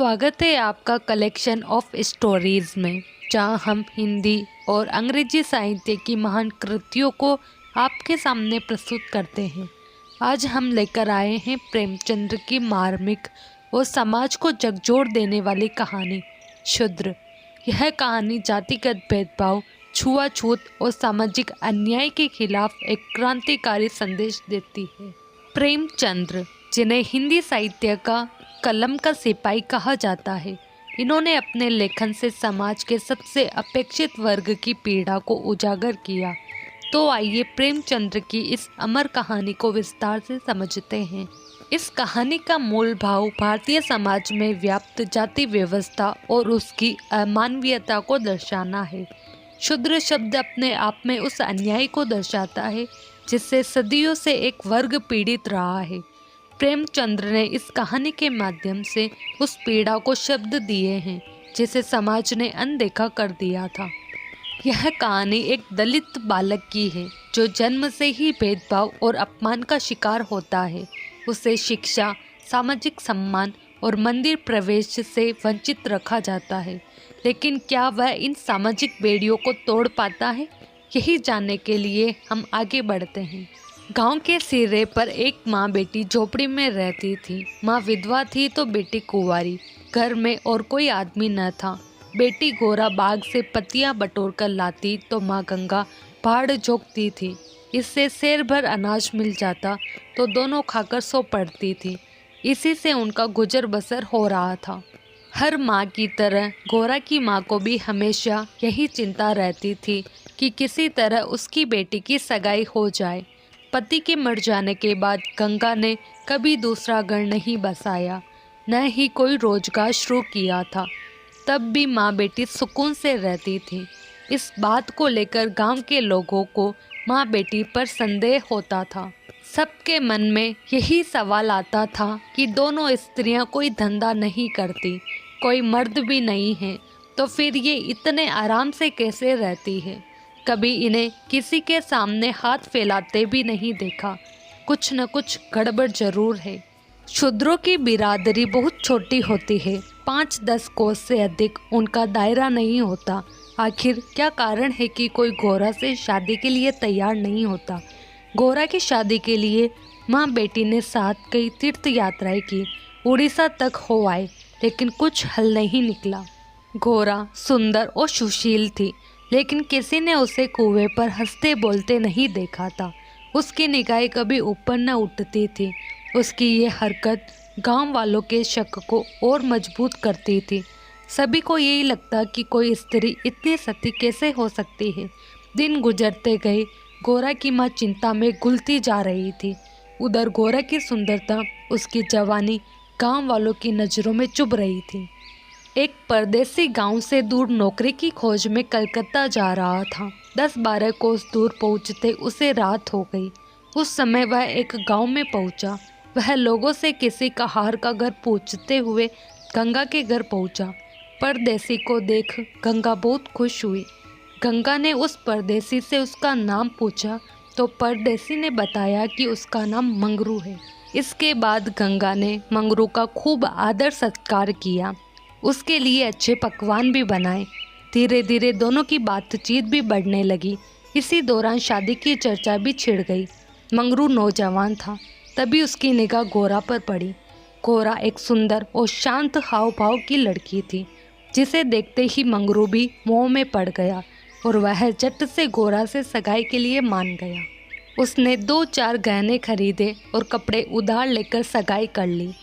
स्वागत है आपका कलेक्शन ऑफ स्टोरीज में, जहां हम हिंदी और अंग्रेजी साहित्य की महान कृतियों को आपके सामने प्रस्तुत करते हैं। आज हम लेकर आए हैं प्रेमचंद्र की मार्मिक और समाज को झकझोर देने वाली कहानी शूद्र। यह कहानी जातिगत भेदभाव, छुआछूत और सामाजिक अन्याय के खिलाफ एक क्रांतिकारी संदेश देती है। प्रेमचंद्र, जिन्हें हिंदी साहित्य का कलम का सिपाही कहा जाता है, इन्होंने अपने लेखन से समाज के सबसे अपेक्षित वर्ग की पीड़ा को उजागर किया। तो आइए प्रेमचंद्र की इस अमर कहानी को विस्तार से समझते हैं। इस कहानी का मूल भाव भारतीय समाज में व्याप्त जाति व्यवस्था और उसकी अमानवीयता को दर्शाना है। शूद्र शब्द अपने आप में उस अन्याय को दर्शाता है जिससे सदियों से एक वर्ग पीड़ित रहा है। प्रेमचंद्र ने इस कहानी के माध्यम से उस पीड़ा को शब्द दिए हैं जिसे समाज ने अनदेखा कर दिया था। यह कहानी एक दलित बालक की है जो जन्म से ही भेदभाव और अपमान का शिकार होता है। उसे शिक्षा, सामाजिक सम्मान और मंदिर प्रवेश से वंचित रखा जाता है, लेकिन क्या वह इन सामाजिक बेड़ियों को तोड़ पाता है? यही जानने के लिए हम आगे बढ़ते हैं। गांव के सिरे पर एक माँ बेटी झोपड़ी में रहती थी। माँ विधवा थी तो बेटी कुंवारी। घर में और कोई आदमी न था। बेटी गोरा बाग से पत्तियां बटोर कर लाती तो माँ गंगा पहाड़ झोंकती थी। इससे सेर भर अनाज मिल जाता तो दोनों खाकर सो पड़ती थी। इसी से उनका गुजर बसर हो रहा था। हर माँ की तरह गोरा की माँ को भी हमेशा यही चिंता रहती थी कि किसी तरह उसकी बेटी की सगाई हो जाए। पति के मर जाने के बाद गंगा ने कभी दूसरा घर नहीं बसाया, न ही कोई रोजगार शुरू किया था। तब भी माँ बेटी सुकून से रहती थी। इस बात को लेकर गांव के लोगों को माँ बेटी पर संदेह होता था। सबके मन में यही सवाल आता था कि दोनों स्त्रियां कोई धंधा नहीं करती, कोई मर्द भी नहीं है, तो फिर ये इतने आराम से कैसे रहती है? कभी इन्हें किसी के सामने हाथ फैलाते भी नहीं देखा। कुछ न कुछ गड़बड़ जरूर है। शूद्रों की बिरादरी बहुत छोटी होती है। 5-10 कोस से अधिक उनका दायरा नहीं होता। आखिर क्या कारण है कि कोई गोरा से शादी के लिए तैयार नहीं होता? गोरा की शादी के लिए माँ बेटी ने साथ कई तीर्थ यात्राएं की, उड़ीसा तक हो आए, लेकिन कुछ हल नहीं निकला। गोरा सुंदर और सुशील थी, लेकिन किसी ने उसे कुएं पर हंसते बोलते नहीं देखा था। उसकी निगाहें कभी ऊपर न उठती थी। उसकी ये हरकत गांव वालों के शक को और मजबूत करती थी। सभी को यही लगता कि कोई स्त्री इतनी सती कैसे हो सकती है। दिन गुजरते गए। गोरा की माँ चिंता में घुलती जा रही थी। उधर गोरा की सुंदरता, उसकी जवानी गांव वालों की नज़रों में चुभ रही थी। एक परदेसी गांव से दूर नौकरी की खोज में कलकत्ता जा रहा था। 10-12 कोस दूर पहुंचते उसे रात हो गई। उस समय वह एक गांव में पहुंचा। वह लोगों से किसी का हार का घर पूछते हुए गंगा के घर पहुंचा। परदेसी को देख गंगा बहुत खुश हुई। गंगा ने उस परदेसी से उसका नाम पूछा तो परदेसी ने बताया कि उसका नाम मंगरू है। इसके बाद गंगा ने मंगरू का खूब आदर सत्कार किया। उसके लिए अच्छे पकवान भी बनाए। धीरे धीरे दोनों की बातचीत भी बढ़ने लगी। इसी दौरान शादी की चर्चा भी छिड़ गई। मंगरू नौजवान था, तभी उसकी निगाह गोरा पर पड़ी। गोरा एक सुंदर और शांत हाव भाव की लड़की थी, जिसे देखते ही मंगरू भी मोह में पड़ गया और वह झट से गोरा से सगाई के लिए मान गया। उसने 2-4 गहने खरीदे और कपड़े उधार लेकर सगाई कर ली।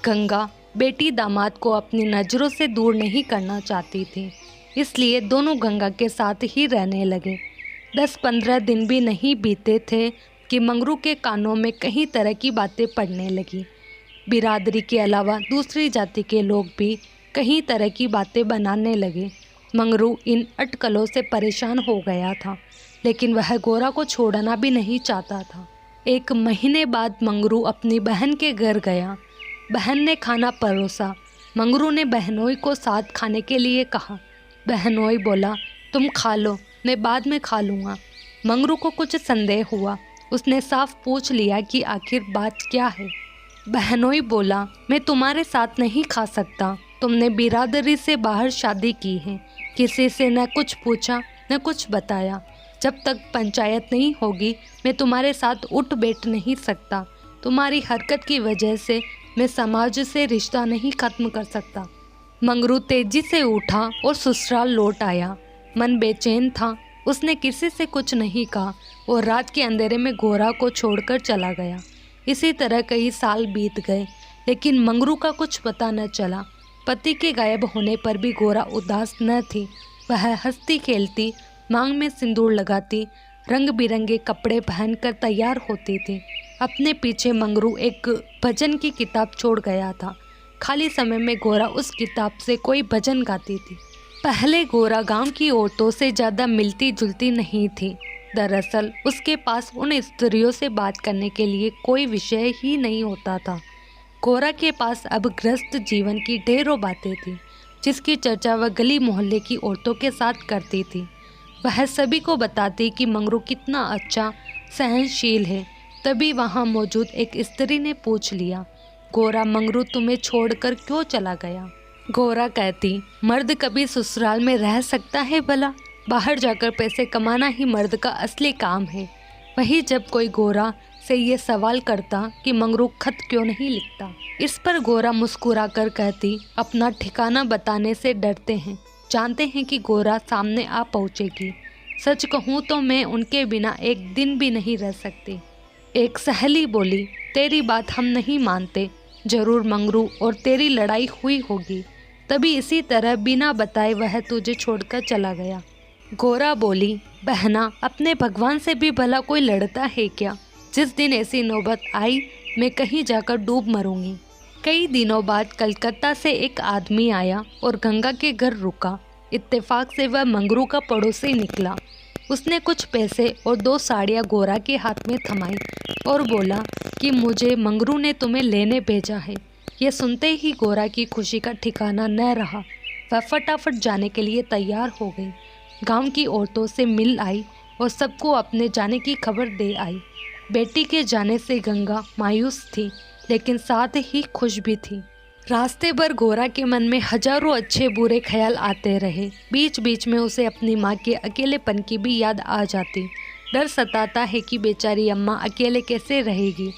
गंगा बेटी दामाद को अपनी नज़रों से दूर नहीं करना चाहती थी, इसलिए दोनों गंगा के साथ ही रहने लगे। 10-15 दिन भी नहीं बीते थे कि मंगरू के कानों में कई तरह की बातें पड़ने लगी। बिरादरी के अलावा दूसरी जाति के लोग भी कई तरह की बातें बनाने लगे। मंगरू इन अटकलों से परेशान हो गया था, लेकिन वह गोरा को छोड़ना भी नहीं चाहता था। 1 महीने बाद मंगरू अपनी बहन के घर गया। बहन ने खाना परोसा। मंगरू ने बहनोई को साथ खाने के लिए कहा। बहनोई बोला, तुम खा लो, मैं बाद में खा लूँगा। मंगरू को कुछ संदेह हुआ। उसने साफ पूछ लिया कि आखिर बात क्या है। बहनोई बोला, मैं तुम्हारे साथ नहीं खा सकता। तुमने बिरादरी से बाहर शादी की है, किसी से न कुछ पूछा न कुछ बताया। जब तक पंचायत नहीं होगी मैं तुम्हारे साथ उठ बैठ नहीं सकता। तुम्हारी हरकत की वजह से मैं समाज से रिश्ता नहीं खत्म कर सकता। मंगरू तेजी से उठा और ससुराल लौट आया। मन बेचैन था। उसने किसी से कुछ नहीं कहा और रात के अंधेरे में गोरा को छोड़कर चला गया। इसी तरह कई साल बीत गए, लेकिन मंगरू का कुछ पता न चला। पति के गायब होने पर भी गोरा उदास न थी। वह हंसती खेलती, मांग में सिंदूर लगाती, रंग बिरंगे कपड़े पहनकर तैयार होती थी। अपने पीछे मंगरू एक भजन की किताब छोड़ गया था। खाली समय में गोरा उस किताब से कोई भजन गाती थी। पहले गोरा गांव की औरतों से ज़्यादा मिलती जुलती नहीं थी। दरअसल उसके पास उन स्त्रियों से बात करने के लिए कोई विषय ही नहीं होता था। गोरा के पास अब गृहस्थ जीवन की ढेरों बातें थी, जिसकी चर्चा वह गली मोहल्ले की औरतों के साथ करती थी। वह सभी को बताती कि मंगरू कितना अच्छा सहनशील है। तभी वहाँ मौजूद एक स्त्री ने पूछ लिया, गोरा, मंगरू तुम्हें छोड़कर क्यों चला गया? गोरा कहती, मर्द कभी ससुराल में रह सकता है भला? बाहर जाकर पैसे कमाना ही मर्द का असली काम है। वही जब कोई गोरा से ये सवाल करता कि मंगरू खत क्यों नहीं लिखता, इस पर गोरा मुस्कुराकर कहती, अपना ठिकाना बताने से डरते हैं, जानते हैं कि गोरा सामने आ पहुँचेगी। सच कहूँ तो मैं उनके बिना एक दिन भी नहीं रह सकती। एक सहेली बोली, तेरी बात हम नहीं मानते, जरूर मंगरू और तेरी लड़ाई हुई होगी, तभी इसी तरह बिना बताए वह तुझे छोड़कर चला गया। गोरा बोली, बहना, अपने भगवान से भी भला कोई लड़ता है क्या? जिस दिन ऐसी नौबत आई मैं कहीं जाकर डूब मरूंगी। कई दिनों बाद कलकत्ता से एक आदमी आया और गंगा के घर रुका। इत्तेफाक से वह मंगरू का पड़ोसी निकला। उसने कुछ पैसे और 2 साड़ियाँ गोरा के हाथ में थमाई और बोला कि मुझे मंगरू ने तुम्हें लेने भेजा है। यह सुनते ही गोरा की खुशी का ठिकाना न रहा। वह फटाफट जाने के लिए तैयार हो गई। गांव की औरतों से मिल आई और सबको अपने जाने की खबर दे आई। बेटी के जाने से गंगा मायूस थी, लेकिन साथ ही खुश भी थी। रास्ते भर गोरा के मन में हजारों अच्छे बुरे ख्याल आते रहे। बीच बीच में उसे अपनी माँ के अकेलेपन की भी याद आ जाती। डर सताता है कि बेचारी अम्मा अकेले कैसे रहेगी,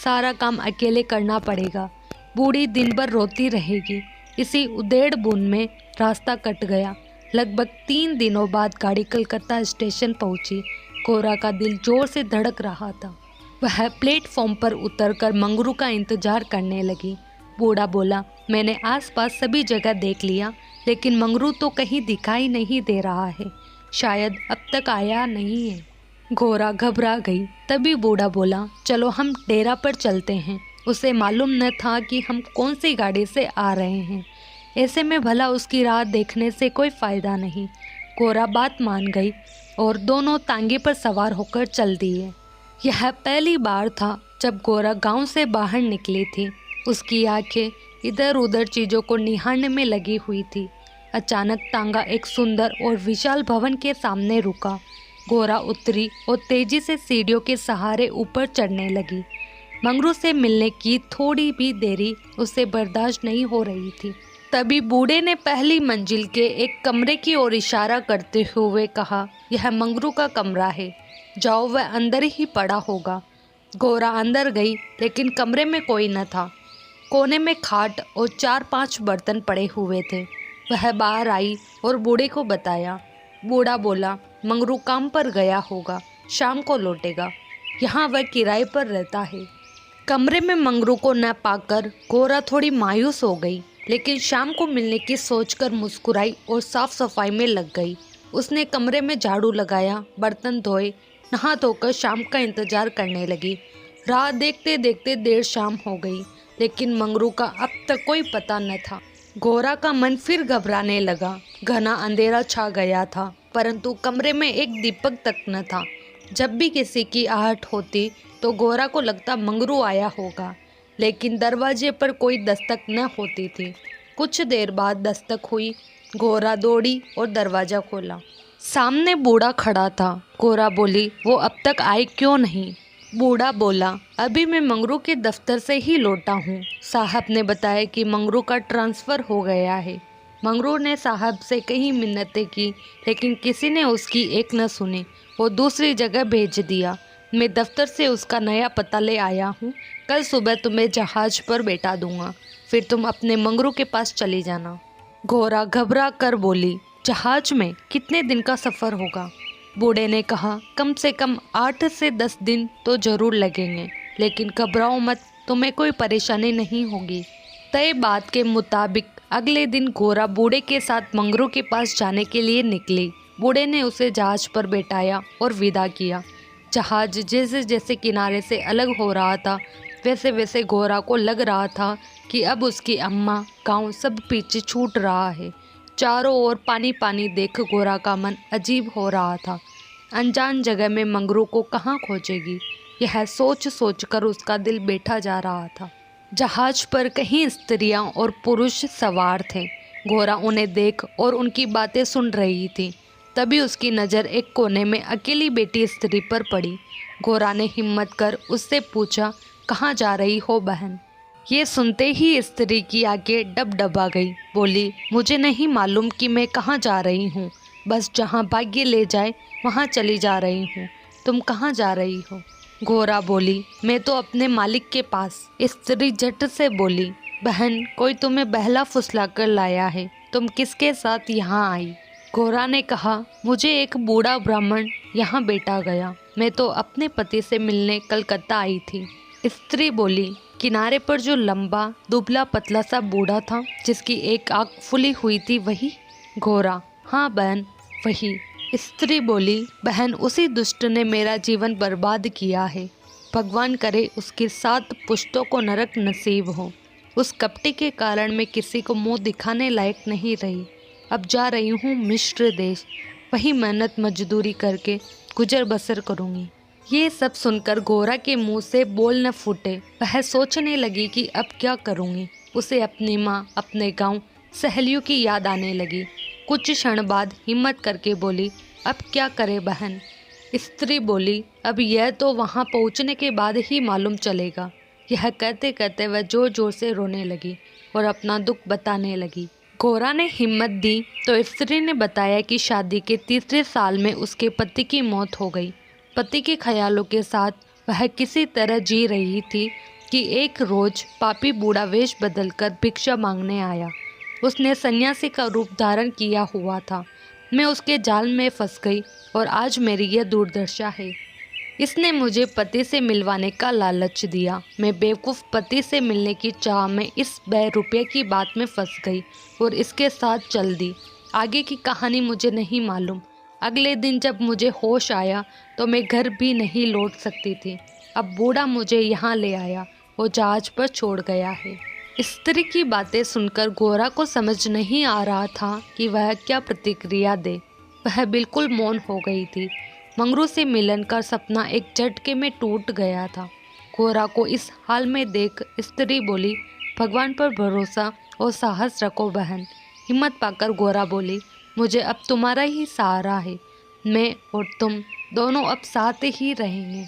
सारा काम अकेले करना पड़ेगा, बूढ़ी दिन भर रोती रहेगी। इसी उधेड़ बुन में रास्ता कट गया। लगभग 3 दिनों बाद गाड़ी कलकत्ता स्टेशन पहुंची। गोरा का दिल जोर से धड़क रहा था। वह प्लेटफॉर्म पर उतरकर मंगरू का इंतजार करने लगी। बूढ़ा बोला, मैंने आसपास सभी जगह देख लिया, लेकिन मंगरू तो कहीं दिखाई नहीं दे रहा है, शायद अब तक आया नहीं है। गोरा घबरा गई। तभी बूढ़ा बोला, चलो हम डेरा पर चलते हैं। उसे मालूम न था कि हम कौन सी गाड़ी से आ रहे हैं। ऐसे में भला उसकी राह देखने से कोई फ़ायदा नहीं। गोरा बात मान गई और दोनों तांगे पर सवार होकर चल दिए। यह पहली बार था जब गोरा गांव से बाहर निकली थी। उसकी आंखें इधर उधर चीज़ों को निहारने में लगी हुई थी। अचानक तांगा एक सुंदर और विशाल भवन के सामने रुका। गोरा उतरी और तेजी से सीढ़ियों के सहारे ऊपर चढ़ने लगी। मंगरू से मिलने की थोड़ी भी देरी उसे बर्दाश्त नहीं हो रही थी। तभी बूढ़े ने पहली मंजिल के एक कमरे की ओर इशारा करते हुए कहा, यह मंगरू का कमरा है, जाओ, वह अंदर ही पड़ा होगा। गोरा अंदर गई, लेकिन कमरे में कोई न था। कोने में खाट और 4-5 बर्तन पड़े हुए थे। वह बाहर आई और बूढ़े को बताया। बूढ़ा बोला, मंगरू काम पर गया होगा, शाम को लौटेगा, यहाँ वह किराए पर रहता है। कमरे में मंगरू को न पाकर गोरा थोड़ी मायूस हो गई, लेकिन शाम को मिलने की सोचकर मुस्कुराई और साफ सफाई में लग गई। उसने कमरे में झाड़ू लगाया, बर्तन धोए, नहा धोकर शाम का इंतजार करने लगी। राह देखते देखते देर शाम हो गई, लेकिन मंगरू का अब तक कोई पता न था। गोरा का मन फिर घबराने लगा। घना अंधेरा छा गया था, परंतु कमरे में एक दीपक तक न था। जब भी किसी की आहट होती तो गोरा को लगता मंगरू आया होगा, लेकिन दरवाजे पर कोई दस्तक न होती थी। कुछ देर बाद दस्तक हुई। गोरा दौड़ी और दरवाज़ा खोला। सामने बूढ़ा खड़ा था। गोरा बोली, वो अब तक आए क्यों नहीं? बूढ़ा बोला, अभी मैं मंगरू के दफ्तर से ही लौटा हूँ। साहब ने बताया कि मंगरू का ट्रांसफ़र हो गया है। मंगरू ने साहब से कई मिन्नतें की, लेकिन किसी ने उसकी एक न सुनी। वो दूसरी जगह भेज दिया। मैं दफ्तर से उसका नया पता ले आया हूँ। कल सुबह तुम्हें जहाज पर बैठा दूंगा, फिर तुम अपने मंगरू के पास चली जाना। घोड़ा घबरा कर बोली, जहाज में कितने दिन का सफ़र होगा? बूढ़े ने कहा, कम से कम 8 से 10 दिन तो ज़रूर लगेंगे, लेकिन घबराओ मत, तुम्हें कोई परेशानी नहीं होगी। तय बात के मुताबिक अगले दिन घोड़ा बूढ़े के साथ मंगरू के पास जाने के लिए निकली। बूढ़े ने उसे जहाज पर बैठाया और विदा किया। जहाज जैसे जैसे किनारे से अलग हो रहा था, वैसे वैसे घोड़ा को लग रहा था कि अब उसकी अम्मा, गांव सब पीछे छूट रहा है। चारों ओर पानी पानी देख घोड़ा का मन अजीब हो रहा था। अनजान जगह में मंगरू को कहाँ खोजेगी, यह सोच सोच कर उसका दिल बैठा जा रहा था। जहाज पर कहीं स्त्रियां और पुरुष सवार थे। घोड़ा उन्हें देख और उनकी बातें सुन रही थी। तभी उसकी नज़र एक कोने में अकेली बैठी स्त्री पर पड़ी। घोड़ा ने हिम्मत कर उससे पूछा, कहाँ जा रही हो बहन? ये सुनते ही स्त्री की आंखें डबडबा गई। बोली, मुझे नहीं मालूम कि मैं कहाँ जा रही हूँ, बस जहाँ भाग्य ले जाए वहाँ चली जा रही हूँ। तुम कहाँ जा रही हो? घोड़ा बोली, मैं तो अपने मालिक के पास। स्त्री झट से बोली, बहन, कोई तुम्हें बहला फुसला कर लाया है, तुम किसके साथ यहाँ आई? घोड़ा ने कहा, मुझे एक बूढ़ा ब्राह्मण यहाँ बैठा गया, मैं तो अपने पति से मिलने कलकत्ता आई थी। स्त्री बोली, किनारे पर जो लंबा दुबला पतला सा बूढ़ा था जिसकी एक आँख फुली हुई थी, वही? घोड़ा, हाँ बहन, वही। स्त्री बोली, बहन, उसी दुष्ट ने मेरा जीवन बर्बाद किया है। भगवान करे उसकी 7 पुश्तों को नरक नसीब हो। उस कपटी के कारण मैं किसी को मुंह दिखाने लायक नहीं रही। अब जा रही हूँ मिस्र देश, वही मेहनत मजदूरी करके गुजर बसर करूँगी। ये सब सुनकर घोड़ा के मुंह से बोल न फूटे। वह सोचने लगी कि अब क्या करूँगी। उसे अपनी माँ, अपने गांव, सहेलियों की याद आने लगी। कुछ क्षण बाद हिम्मत करके बोली, अब क्या करे बहन? स्त्री बोली, अब यह तो वहाँ पहुँचने के बाद ही मालूम चलेगा। यह कहते कहते वह जोर जोर से रोने लगी और अपना दुख बताने लगी। घोड़ा ने हिम्मत दी तो स्त्री ने बताया कि शादी के 3रे साल में उसके पति की मौत हो गई। पति के ख्यालों के साथ वह किसी तरह जी रही थी कि एक रोज पापी बूढ़ा वेश बदलकर भिक्षा मांगने आया। उसने सन्यासी का रूप धारण किया हुआ था। मैं उसके जाल में फंस गई और आज मेरी यह दुर्दशा है। इसने मुझे पति से मिलवाने का लालच दिया। मैं बेवकूफ़ पति से मिलने की चाह में इस ₹100 की बात में फंस गई और इसके साथ चल दी। आगे की कहानी मुझे नहीं मालूम। अगले दिन जब मुझे होश आया तो मैं घर भी नहीं लौट सकती थी। अब बूढ़ा मुझे यहाँ ले आया, वो जहाज पर छोड़ गया है। स्त्री की बातें सुनकर घोड़ा को समझ नहीं आ रहा था कि वह क्या प्रतिक्रिया दे। वह बिल्कुल मौन हो गई थी। मंगरू से मिलन का सपना एक झटके में टूट गया था। घोड़ा को इस हाल में देख स्त्री बोली, भगवान पर भरोसा और साहस रखो बहन। हिम्मत पाकर घोड़ा बोली, मुझे अब तुम्हारा ही सहारा है। मैं और तुम दोनों अब साथ ही रहेंगे।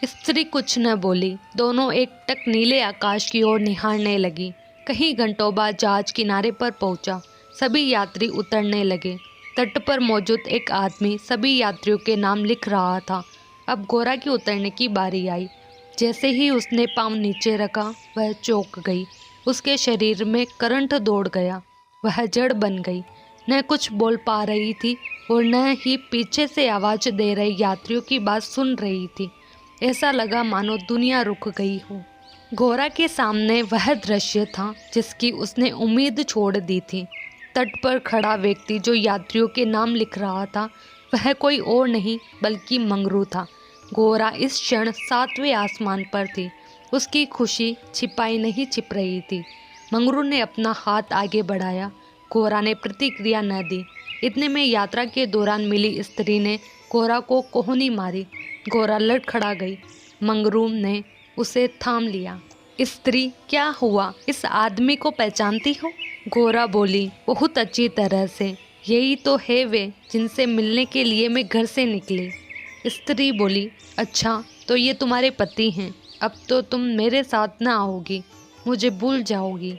स्त्री कुछ न बोली। दोनों एकटक नीले आकाश की ओर निहारने लगी। कई घंटों बाद जहाज किनारे पर पहुंचा। सभी यात्री उतरने लगे। तट पर मौजूद एक आदमी सभी यात्रियों के नाम लिख रहा था। अब घोड़ा की उतरने की बारी आई। जैसे ही उसने पाँव नीचे रखा, वह चौंक गई। उसके शरीर में करंट दौड़ गया। वह जड़ बन गई। न कुछ बोल पा रही थी और न ही पीछे से आवाज़ दे रहे यात्रियों की बात सुन रही थी। ऐसा लगा मानो दुनिया रुक गई हो। घोड़ा के सामने वह दृश्य था जिसकी उसने उम्मीद छोड़ दी थी। तट पर खड़ा व्यक्ति जो यात्रियों के नाम लिख रहा था, वह कोई और नहीं बल्कि मंगरू था। घोड़ा इस क्षण 7वें आसमान पर थी। उसकी खुशी छिपाई नहीं छिप रही थी। मंगरू ने अपना हाथ आगे बढ़ाया। घोड़ा ने प्रतिक्रिया न दी। इतने में यात्रा के दौरान मिली स्त्री ने घोड़ा को कोहनी मारी। घोड़ा लड़खड़ा गई। मंगरू ने उसे थाम लिया। स्त्री, क्या हुआ? इस आदमी को पहचानती हो? घोड़ा बोली, बहुत अच्छी तरह से। यही तो है वे जिनसे मिलने के लिए मैं घर से निकली। स्त्री बोली, अच्छा तो ये तुम्हारे पति हैं, अब तो तुम मेरे साथ ना आओगी, मुझे भूल जाओगी।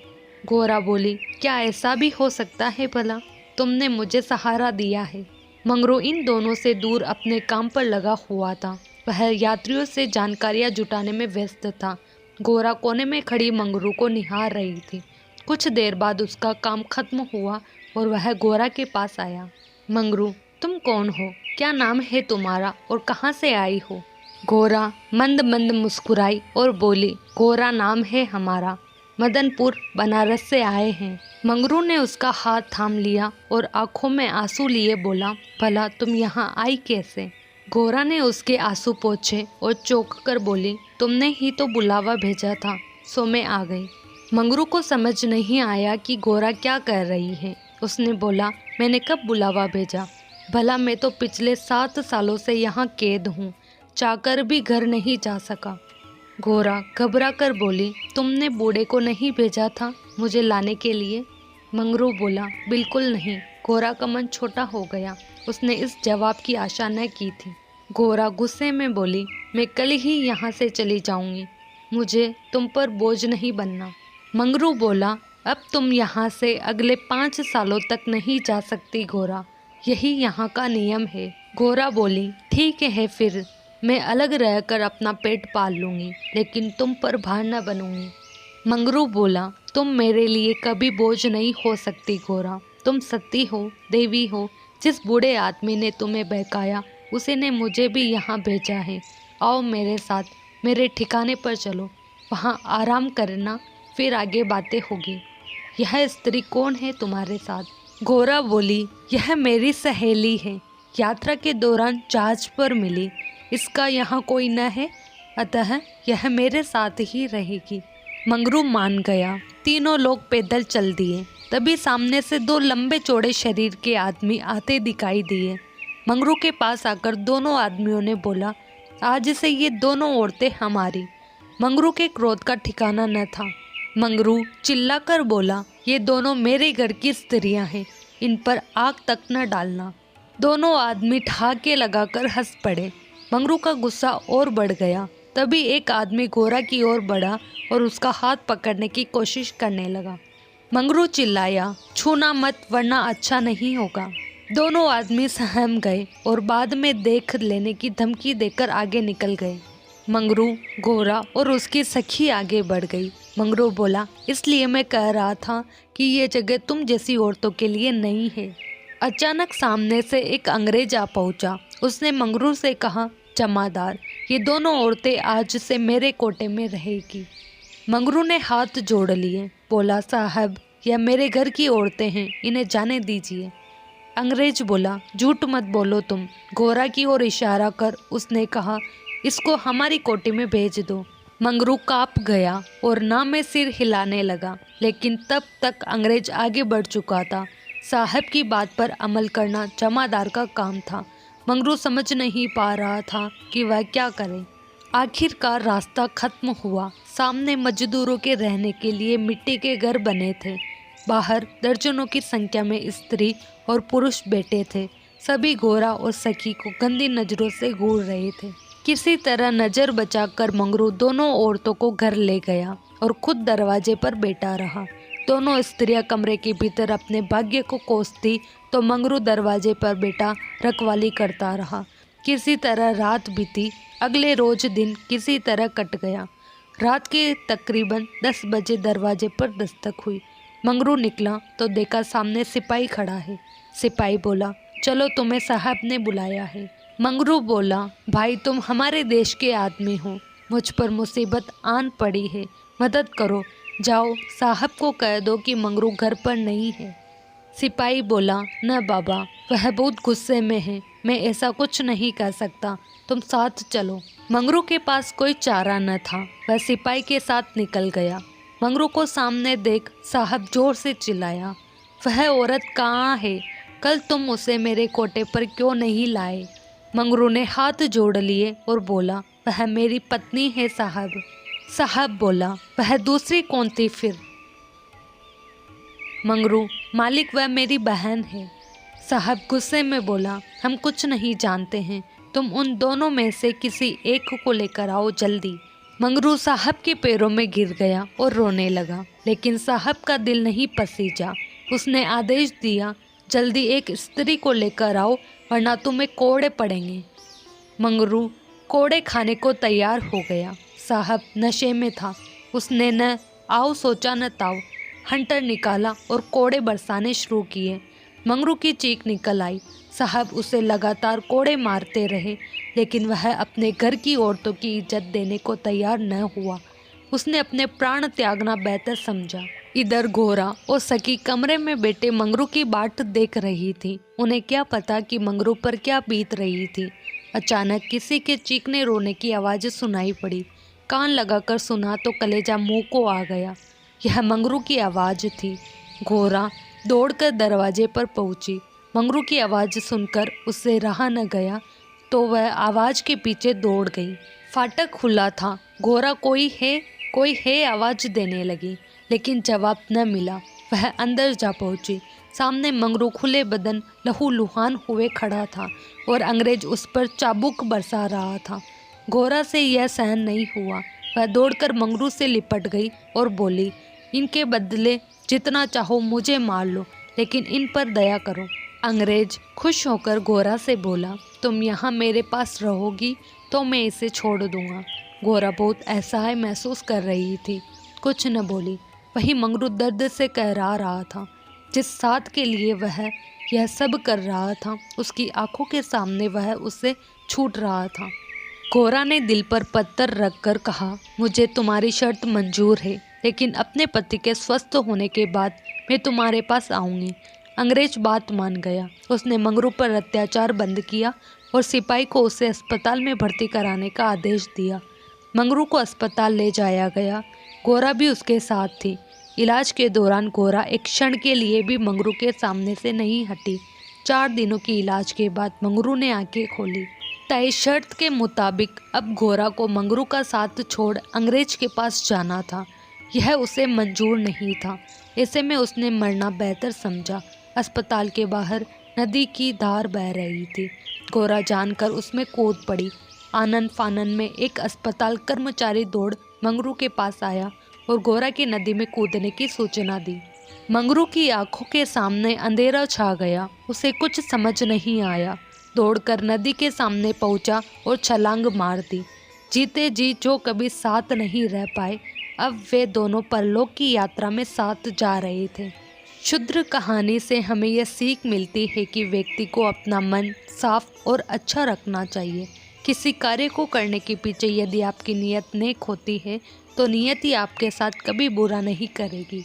गोरा बोली, क्या ऐसा भी हो सकता है भला, तुमने मुझे सहारा दिया है। मंगरू इन दोनों से दूर अपने काम पर लगा हुआ था। वह यात्रियों से जानकारियां जुटाने में व्यस्त था। गोरा कोने में खड़ी मंगरू को निहार रही थी। कुछ देर बाद उसका काम खत्म हुआ और वह गोरा के पास आया। मंगरू, तुम कौन हो, क्या नाम है तुम्हारा और कहाँ से आई हो? गोरा मंद मंद मुस्कुराई और बोली, गोरा नाम है हमारा, मदनपुर बनारस से आए हैं। मंगरू ने उसका हाथ थाम लिया और आंखों में आंसू लिए बोला, भला तुम यहाँ आई कैसे? गोरा ने उसके आंसू पोंछे और चौंक कर बोली, तुमने ही तो बुलावा भेजा था, सो मैं आ गई। मंगरू को समझ नहीं आया कि गोरा क्या कह रही है। उसने बोला, मैंने कब बुलावा भेजा? भला मैं तो पिछले 7 सालों से यहाँ कैद हूँ, चाहकर भी घर नहीं जा सका। गोरा घबरा कर बोली, तुमने बूढ़े को नहीं भेजा था मुझे लाने के लिए? मंगरू बोला, बिल्कुल नहीं। गोरा का मन छोटा हो गया। उसने इस जवाब की आशा न की थी। गोरा गुस्से में बोली, मैं कल ही यहाँ से चली जाऊंगी, मुझे तुम पर बोझ नहीं बनना। मंगरू बोला, अब तुम यहाँ से अगले 5 सालों तक नहीं जा सकती गोरा, यही यहाँ का नियम है। गोरा बोली, ठीक है फिर मैं अलग रहकर अपना पेट पाल लूँगी, लेकिन तुम पर भार न बनूंगी। मंगरू बोला, तुम मेरे लिए कभी बोझ नहीं हो सकती गोरा, तुम सती हो, देवी हो। जिस बूढ़े आदमी ने तुम्हें बहकाया उसी ने मुझे भी यहाँ भेजा है। आओ मेरे साथ, मेरे ठिकाने पर चलो, वहाँ आराम करना, फिर आगे बातें होगी। यह स्त्री कौन है तुम्हारे साथ? गोरा बोली, यह मेरी सहेली है, यात्रा के दौरान जहाज पर मिली, इसका यहाँ कोई न है, अतः यह मेरे साथ ही रहेगी। मंगरू मान गया। तीनों लोग पैदल चल दिए। तभी सामने से 2 लंबे चौड़े शरीर के आदमी आते दिखाई दिए। मंगरू के पास आकर दोनों आदमियों ने बोला, आज से ये दोनों औरतें हमारी। मंगरू के क्रोध का ठिकाना न था। मंगरू चिल्लाकर बोला, ये दोनों मेरे घर की स्त्रियां हैं, इन पर आग तक न डालना। दोनों आदमी ठहाके लगाकर हंस पड़े। मंगरू का गुस्सा और बढ़ गया। तभी एक आदमी गोरा की ओर बढ़ा और उसका हाथ पकड़ने की कोशिश करने लगा। मंगरू चिल्लाया, छूना मत वरना अच्छा नहीं होगा। दोनों आदमी सहम गए और बाद में देख लेने की धमकी देकर आगे निकल गए। मंगरू, गोरा और उसकी सखी आगे बढ़ गई। मंगरू बोला, इसलिए मैं कह रहा था कि ये जगह तुम जैसी औरतों के लिए नहीं है। अचानक सामने से एक अंग्रेज आ पहुंचा। उसने मंगरू से कहा, जमादार, ये दोनों औरतें आज से मेरे कोटे में रहेगी। मंगरू ने हाथ जोड़ लिए, बोला, साहब यह मेरे घर की औरतें हैं, इन्हें जाने दीजिए। अंग्रेज बोला, झूठ मत बोलो तुम। गोरा की ओर इशारा कर उसने कहा, इसको हमारी कोटे में भेज दो। मंगरू काँप गया और ना में सिर हिलाने लगा, लेकिन तब तक अंग्रेज आगे बढ़ चुका था। साहब की बात पर अमल करना जमादार का काम था। मंगरू समझ नहीं पा रहा था कि वह क्या करे। आखिरकार रास्ता खत्म हुआ। सामने मजदूरों के रहने के लिए मिट्टी के घर बने थे। बाहर दर्जनों की संख्या में स्त्री और पुरुष बैठे थे। सभी गोरा और सखी को गंदी नजरों से घूर रहे थे। किसी तरह नजर बचाकर मंगरू दोनों औरतों को घर ले गया और खुद दरवाजे पर बैठा रहा। दोनों स्त्रियां कमरे के भीतर अपने भाग्य को कोसती तो मंगरू दरवाजे पर बैठा रखवाली करता रहा। किसी तरह रात बीती। अगले रोज दिन किसी तरह कट गया। रात के तकरीबन 10 बजे दरवाजे पर दस्तक हुई। मंगरू निकला तो देखा सामने सिपाही खड़ा है। सिपाही बोला, चलो तुम्हें साहब ने बुलाया है। मंगरू बोला, भाई तुम हमारे देश के आदमी हो, मुझ पर मुसीबत आन पड़ी है, मदद करो। जाओ साहब को कह दो कि मंगरू घर पर नहीं है। सिपाही बोला, न बाबा, वह बहुत गुस्से में है, मैं ऐसा कुछ नहीं कर सकता, तुम साथ चलो। मंगरू के पास कोई चारा न था। वह सिपाही के साथ निकल गया। मंगरू को सामने देख साहब जोर से चिल्लाया, वह औरत कहाँ है? कल तुम उसे मेरे कोटे पर क्यों नहीं लाए? मंगरू ने हाथ जोड़ लिए और बोला, वह मेरी पत्नी है साहब। साहब बोला, वह दूसरी कौन थी फिर? मंगरू, मालिक वह मेरी बहन है। साहब गुस्से में बोला, हम कुछ नहीं जानते हैं, तुम उन दोनों में से किसी एक को लेकर आओ जल्दी। मंगरू साहब के पैरों में गिर गया और रोने लगा, लेकिन साहब का दिल नहीं पसीजा। उसने आदेश दिया, जल्दी एक स्त्री को लेकर आओ वरना तुम्हें कोड़े पड़ेंगे। मंगरू कोड़े खाने को तैयार हो गया। साहब नशे में था। उसने न आओ सोचा न ताओ, हंटर निकाला और कोड़े बरसाने शुरू किए। मंगरू की चीख निकल आई। साहब उसे लगातार कोड़े मारते रहे, लेकिन वह अपने घर की औरतों की इज्जत देने को तैयार न हुआ। उसने अपने प्राण त्यागना बेहतर समझा। इधर घोरा और सखी कमरे में बैठे मंगरू की बाट देख रही थी। उन्हें क्या पता कि मंगरू पर क्या बीत रही थी। अचानक किसी के चीखने रोने की आवाज़ सुनाई पड़ी। कान लगाकर सुना तो कलेजा मुंह को आ गया। यह मंगरू की आवाज़ थी। घोरा दौड़कर दरवाजे पर पहुंची। मंगरू की आवाज़ सुनकर उससे रहा न गया तो वह आवाज़ के पीछे दौड़ गई। फाटक खुला था। घोरा कोई है आवाज़ देने लगी, लेकिन जवाब न मिला। वह अंदर जा पहुंची। सामने मंगरू खुले बदन लहूलुहान हुए खड़ा था और अंग्रेज उस पर चाबुक बरसा रहा था। घोरा से यह सहन नहीं हुआ। वह दौड़कर मंगरू से लिपट गई और बोली, इनके बदले जितना चाहो मुझे मार लो, लेकिन इन पर दया करो। अंग्रेज खुश होकर घोरा से बोला, तुम यहाँ मेरे पास रहोगी तो मैं इसे छोड़ दूंगा। घोरा बहुत असहाय महसूस कर रही थी, कुछ न बोली। वही मंगरू दर्द से कहरा रहा था। जिस साथ के लिए वह यह सब कर रहा था, उसकी आंखों के सामने वह उससे छूट रहा था। घोरा ने दिल पर पत्थर रखकर कहा, मुझे तुम्हारी शर्त मंजूर है, लेकिन अपने पति के स्वस्थ होने के बाद मैं तुम्हारे पास आऊँगी। अंग्रेज बात मान गया। उसने मंगरू पर अत्याचार बंद किया और सिपाही को उसे अस्पताल में भर्ती कराने का आदेश दिया। मंगरू को अस्पताल ले जाया गया। घोरा भी उसके साथ थी। इलाज के दौरान घोरा एक क्षण के लिए भी मंगरू के सामने से नहीं हटी। 4 दिनों की इलाज के बाद मंगरू ने आंखें खोली। तय शर्त के मुताबिक अब घोरा को मंगरू का साथ छोड़ अंग्रेज के पास जाना था। यह उसे मंजूर नहीं था। ऐसे में उसने मरना बेहतर समझा। अस्पताल के बाहर नदी की धार बह रही थी। घोरा जानकर उसमें कूद पड़ी। आनन फानन में एक अस्पताल कर्मचारी दौड़ मंगरू के पास आया और घोरा की नदी में कूदने की सूचना दी। मंगरू की आंखों के सामने अंधेरा छा गया। उसे कुछ समझ नहीं आया। दौड़कर नदी के सामने पहुंचा और छलांग मार दी। जीते जी जो कभी साथ नहीं रह पाए, अब वे दोनों परलोक की यात्रा में साथ जा रहे थे। क्षुद्र कहानी से हमें यह सीख मिलती है कि व्यक्ति को अपना मन साफ और अच्छा रखना चाहिए। किसी कार्य को करने के पीछे यदि आपकी नीयत नेक होती है तो नियति आपके साथ कभी बुरा नहीं करेगी।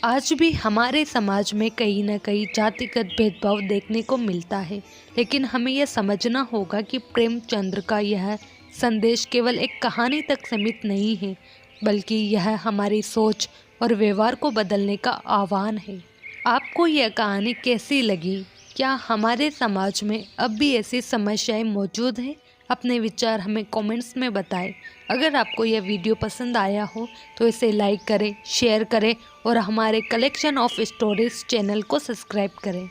आज भी हमारे समाज में कहीं न कहीं जातिगत भेदभाव देखने को मिलता है, लेकिन हमें यह समझना होगा कि प्रेमचंद्र का यह संदेश केवल एक कहानी तक सीमित नहीं है, बल्कि यह हमारी सोच और व्यवहार को बदलने का आह्वान है। आपको यह कहानी कैसी लगी? क्या हमारे समाज में अब भी ऐसी समस्याएं मौजूद हैं? अपने विचार हमें कमेंट्स में बताएं। अगर आपको यह वीडियो पसंद आया हो तो इसे लाइक करें, शेयर करें और हमारे कलेक्शन ऑफ स्टोरीज चैनल को सब्सक्राइब करें।